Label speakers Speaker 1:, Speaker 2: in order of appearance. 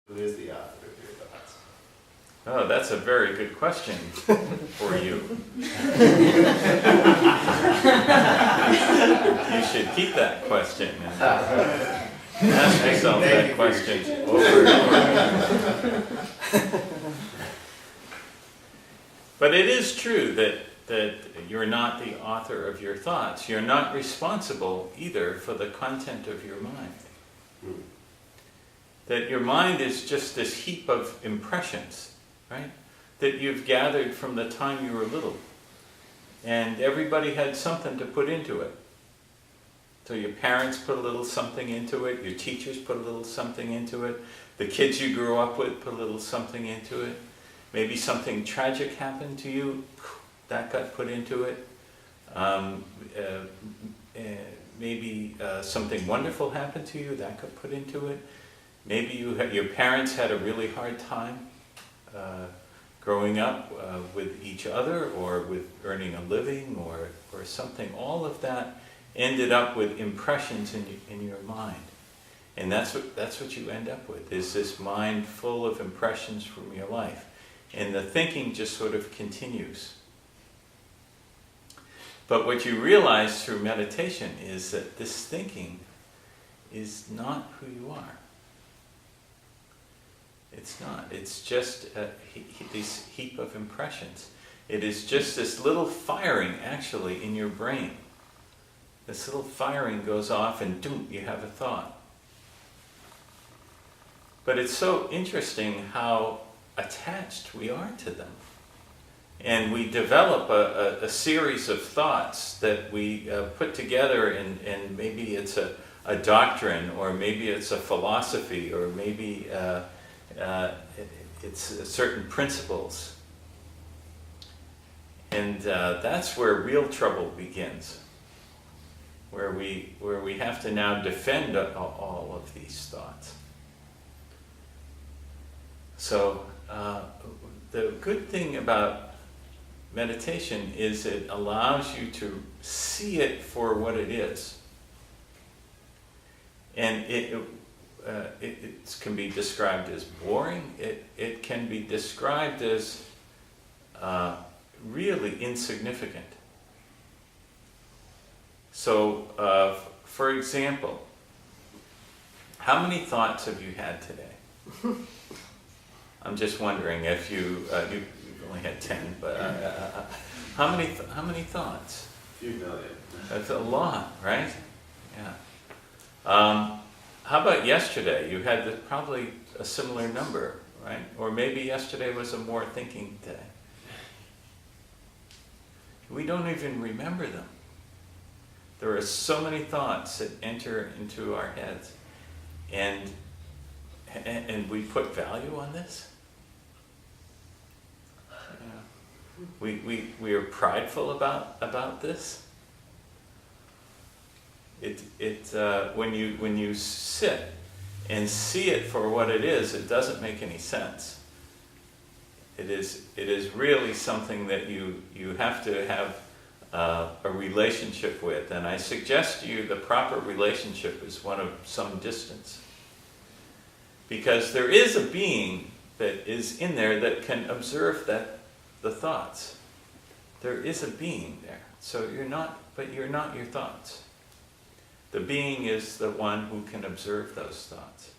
Speaker 1: Who is the author of your thoughts?
Speaker 2: Oh, that's a very good question for you. You should keep that question and ask yourself that question over and over. But it is true that you're not the author of your thoughts. You're not responsible either for the content of your mind. That your mind is just this heap of impressions, right? That you've gathered from the time you were little. And everybody had something to put into it. So your parents put a little something into it, your teachers put a little something into it, the kids you grew up with put a little something into it. Maybe something tragic happened to you, that got put into it. Maybe something wonderful happened to you, that got put into it. Maybe your parents had a really hard time growing up with each other, or with earning a living, or something. All of that ended up with impressions in your mind. And that's what you end up with, is this mind full of impressions from your life. And the thinking just sort of continues. But what you realize through meditation is that this thinking is not who you are. It's not. It's just this heap of impressions. It is just this little firing, actually, in your brain. This little firing goes off and doom, you have a thought. But it's so interesting how attached we are to them. And we develop a series of thoughts that we put together, and maybe it's a doctrine, or maybe it's a philosophy, or maybe it's certain principles. And that's where real trouble begins, where we have to now defend all of these thoughts. So the good thing about meditation is it allows you to see it for what it is. And it can be described as boring. It can be described as really insignificant. So, for example, how many thoughts have you had today? I'm just wondering if you've only had 10, but how many thoughts?
Speaker 1: A few million.
Speaker 2: That's a lot, right? Yeah. How about yesterday? You had probably a similar number, right? Or maybe yesterday was a more thinking day. We don't even remember them. There are so many thoughts that enter into our heads, and we put value on this. We are prideful about this. When you sit and see it for what it is, it doesn't make any sense. It is really something that you have to have a relationship with, and I suggest to you the proper relationship is one of some distance, because there is a being that is in there that can observe the thoughts. There is a being there. So you're not your thoughts. The being is the one who can observe those thoughts.